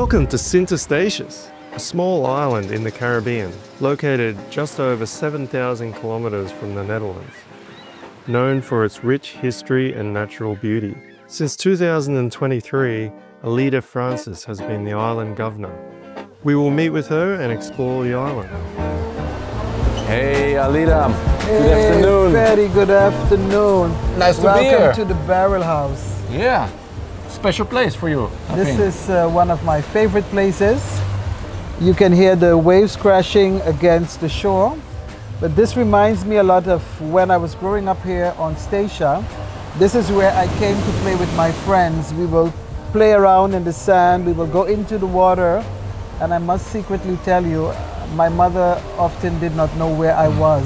Welcome to Sint Eustatius, a small island in the Caribbean, located just over 7,000 kilometres from the Netherlands, known for its rich history and natural beauty. Since 2023, Alida Francis has been the island governor. We will meet with her and explore the island. Hey Alida, good afternoon. Very good afternoon. Nice to be here. Welcome to the Barrel House. Yeah, special place for you. This is one of my favorite places. You can hear the waves crashing against the shore, but this reminds me a lot of when I was growing up here on Statia. This is where I came to play with my friends. We will play around in the sand, we will go into the water, and I must secretly tell you, my mother often did not know where I was.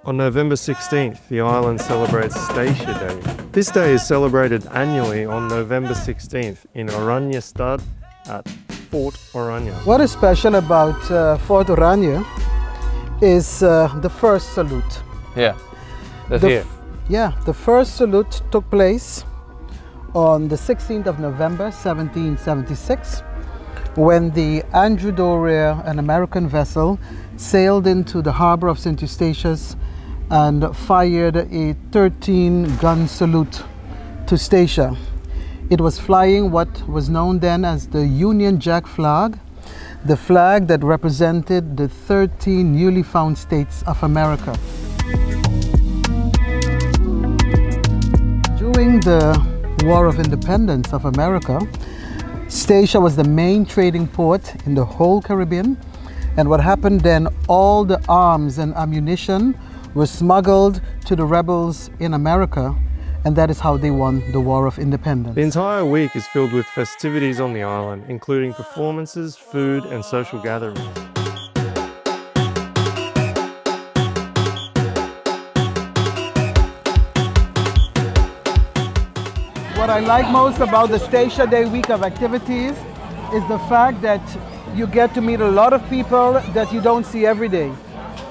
On November 16th, the island celebrates Statia Day. This day is celebrated annually on November 16th in Oranje Stad at Fort Oranje. What is special about Fort Oranje is the first salute. Yeah, that's here. Yeah, the first salute took place on the 16th of November 1776 when the Andrew Doria, an American vessel, sailed into the harbor of Sint Eustatius and fired a 13-gun salute to Statia. It was flying what was known then as the Union Jack flag, the flag that represented the 13 newly found states of America. During the War of Independence of America, Statia was the main trading port in the whole Caribbean, and what happened then, all the arms and ammunition were smuggled to the rebels in America, and that is how they won the War of Independence. The entire week is filled with festivities on the island, including performances, food and social gatherings. What I like most about the Statia Day week of activities is the fact that you get to meet a lot of people that you don't see every day.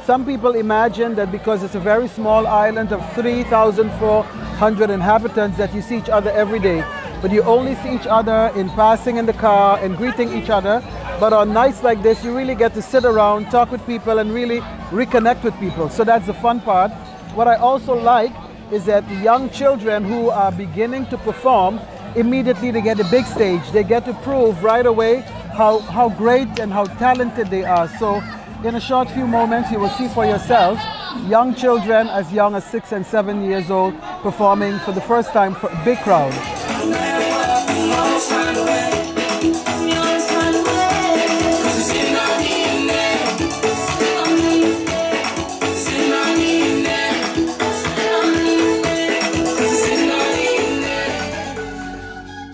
Some people imagine that because it's a very small island of 3,400 inhabitants that you see each other every day, but you only see each other in passing in the car and greeting each other. But on nights like this, you really get to sit around, talk with people and really reconnect with people. So that's the fun part. What I also like is that the young children who are beginning to perform, immediately they get a big stage. They get to prove right away how great and how talented they are. So in a short few moments, you will see for yourself young children as young as 6 and 7 years old performing for the first time for a big crowd.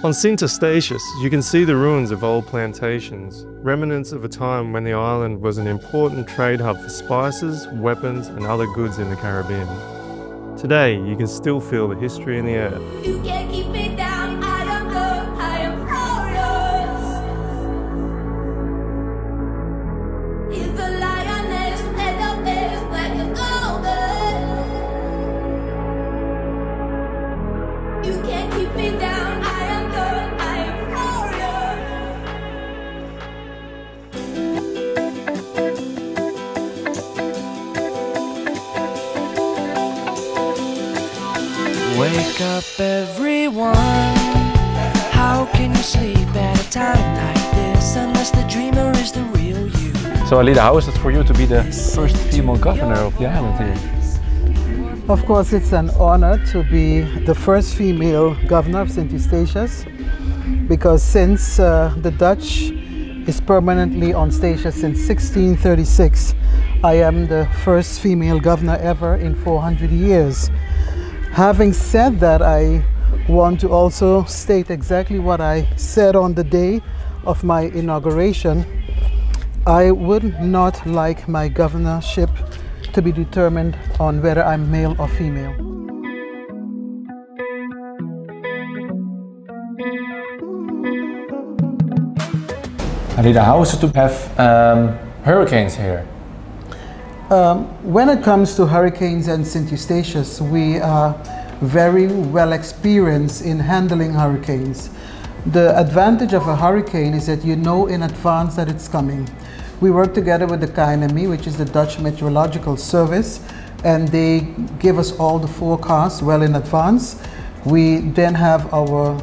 On Sint Eustatius, you can see the ruins of old plantations, remnants of a time when the island was an important trade hub for spices, weapons and other goods in the Caribbean. Today, you can still feel the history in the air. You can't keep me down, I don't know, I am furious. He's the lioness, and the face like a golden. You can't keep me down. Wake up everyone, how can you sleep at a time like this unless the dreamer is the real you? So Alida, how is it for you to be the first female governor of the island here? Of course, it's an honor to be the first female governor of Sint Eustatius, because since the Dutch is permanently on Statia since 1636, I am the first female governor ever in 400 years. Having said that, I want to also state exactly what I said on the day of my inauguration. I would not like my governorship to be determined on whether I'm male or female. Alida, how is it to have hurricanes here? When it comes to hurricanes and Sint Eustatius, we are very well experienced in handling hurricanes. The advantage of a hurricane is that you know in advance that it's coming. We work together with the KNMI, which is the Dutch Meteorological Service, and they give us all the forecasts well in advance. We then have our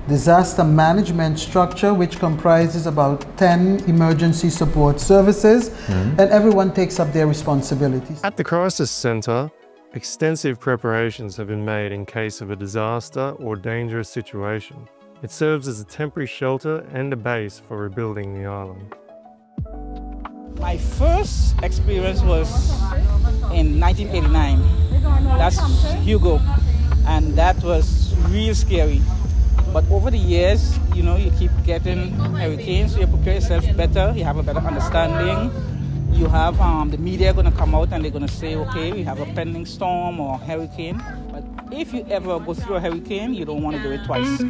disaster management structure, which comprises about 10 emergency support services, and everyone takes up their responsibilities. At the Crisis Centre, extensive preparations have been made in case of a disaster or dangerous situation. It serves as a temporary shelter and a base for rebuilding the island. My first experience was in 1989. That's Hugo, and that was real scary. But over the years, you know, you keep getting hurricanes, so you prepare yourself better, you have a better understanding. You have the media going to come out and they're going to say, okay, we have a pending storm or hurricane. But if you ever go through a hurricane, you don't want to do it twice.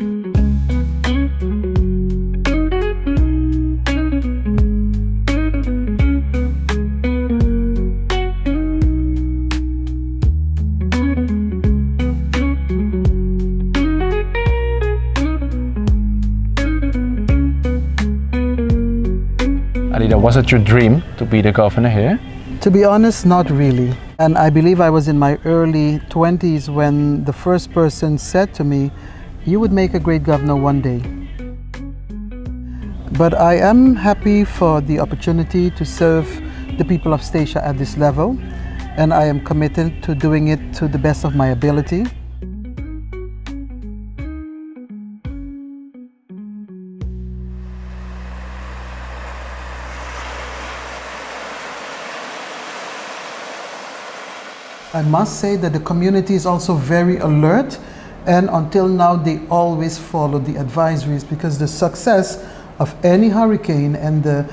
Alida, was it your dream to be the governor here? To be honest, not really. And I believe I was in my early 20s when the first person said to me, "You would make a great governor one day." But I am happy for the opportunity to serve the people of Statia at this level, and I am committed to doing it to the best of my ability. I must say that the community is also very alert, and until now they always follow the advisories, because the success of any hurricane and the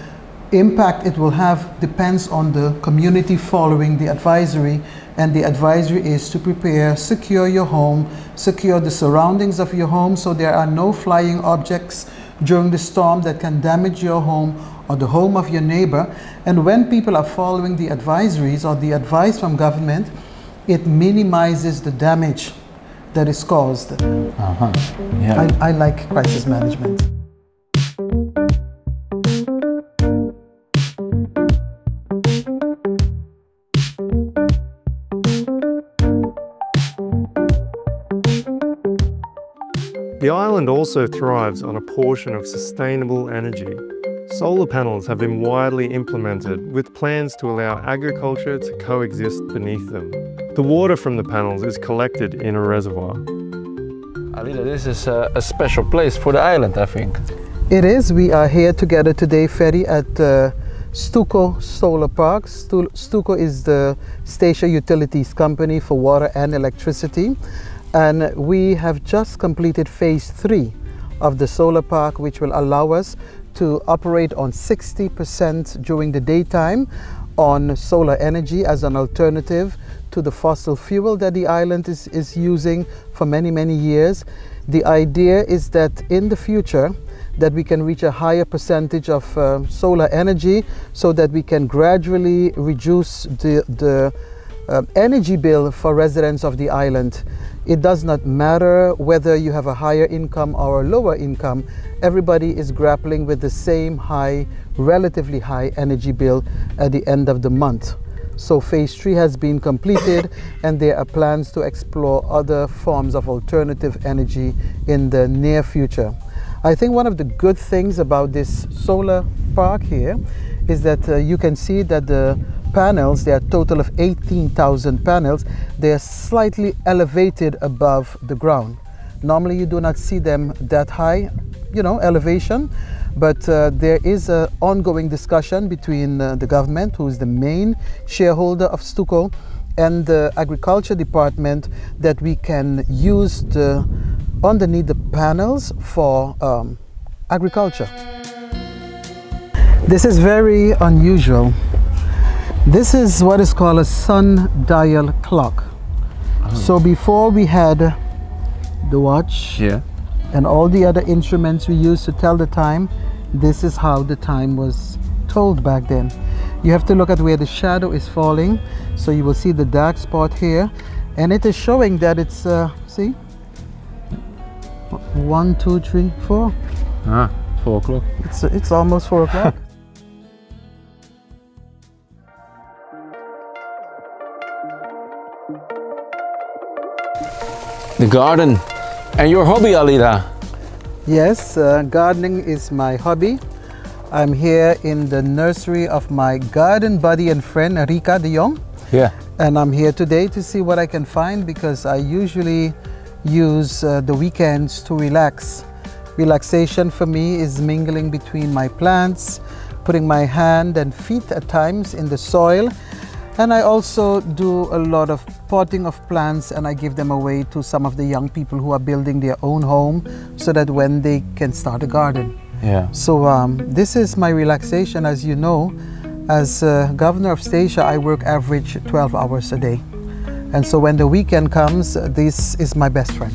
impact it will have depends on the community following the advisory. And the advisory is to prepare, secure your home, secure the surroundings of your home so there are no flying objects during the storm that can damage your home or the home of your neighbor. And when people are following the advisories or the advice from government, it minimizes the damage that is caused. Yeah. I like crisis management. The island also thrives on a portion of sustainable energy. Solar panels have been widely implemented with plans to allow agriculture to coexist beneath them. The water from the panels is collected in a reservoir. Alida, this is a special place for the island, I think. It is. We are here together today, Ferry, at Stuco Solar Park. Stuco is the Statia Utilities company for water and electricity. And we have just completed phase 3 of the solar park, which will allow us to operate on 60% during the daytime on solar energy as an alternative to the fossil fuel that the island is using for many, many years. The idea is that in the future that we can reach a higher percentage of solar energy so that we can gradually reduce the energy bill for residents of the island. It does not matter whether you have a higher income or a lower income. Everybody is grappling with the same high, relatively high energy bill at the end of the month. So phase 3 has been completed and there are plans to explore other forms of alternative energy in the near future. I think one of the good things about this solar park here is that you can see that the panels, there are a total of 18,000 panels, they are slightly elevated above the ground. Normally you do not see them that high, you know, elevation, but there is an ongoing discussion between the government, who is the main shareholder of Stuco, and the agriculture department, that we can use underneath the panels for agriculture. This is very unusual. This is what is called a sundial clock. So before we had the watch and all the other instruments we used to tell the time, this is how the time was told back then. You have to look at where the shadow is falling. So you will see the dark spot here, and it is showing that it's, see? 1, 2, 3, 4. Ah, 4 o'clock. It's almost 4 o'clock. The garden. And your hobby, Alida? Yes, gardening is my hobby. I'm here in the nursery of my garden buddy and friend, Rika de Jong. Yeah. And I'm here today to see what I can find because I usually use the weekends to relax. Relaxation for me is mingling between my plants, putting my hand and feet at times in the soil. And I also do a lot of potting of plants and I give them away to some of the young people who are building their own home so that when they can start a garden. Yeah. So this is my relaxation. As you know, as governor of Statia, I work average 12 hours a day. And so when the weekend comes, this is my best friend.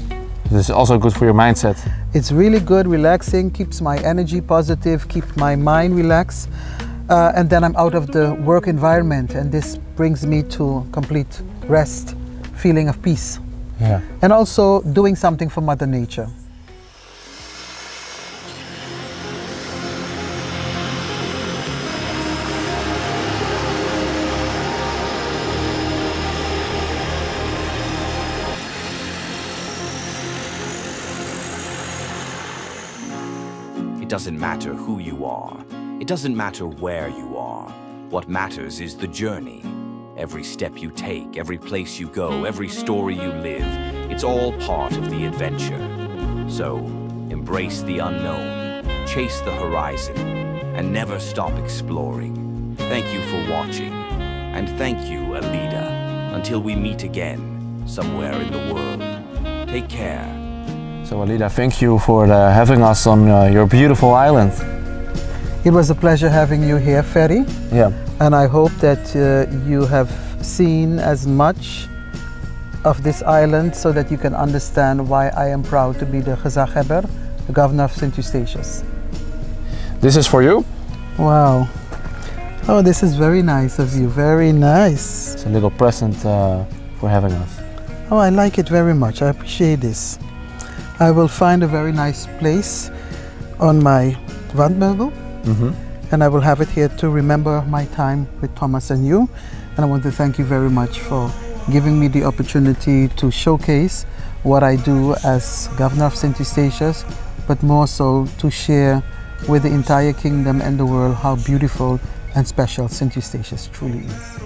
This is also good for your mindset. It's really good, relaxing, keeps my energy positive, keeps my mind relaxed. And then I'm out of the work environment and this brings me to complete rest, feeling of peace. Yeah. And also doing something for Mother Nature. It doesn't matter who you are. It doesn't matter where you are. What matters is the journey. Every step you take, every place you go, every story you live, it's all part of the adventure. So, embrace the unknown, chase the horizon, and never stop exploring. Thank you for watching. And thank you, Alida. Until we meet again, somewhere in the world. Take care. So Alida, thank you for having us on your beautiful island. It was a pleasure having you here, Ferry. Yeah. And I hope that you have seen as much of this island so that you can understand why I am proud to be the Gezaghebber, the governor of Sint Eustatius. This is for you. Wow. Oh, this is very nice of you, very nice. It's a little present for having us. Oh, I like it very much, I appreciate this. I will find a very nice place on my wandmeubel. And I will have it here to remember my time with Thomas and you. And I want to thank you very much for giving me the opportunity to showcase what I do as governor of Sint Eustatius, but more so to share with the entire kingdom and the world how beautiful and special Sint Eustatius truly is.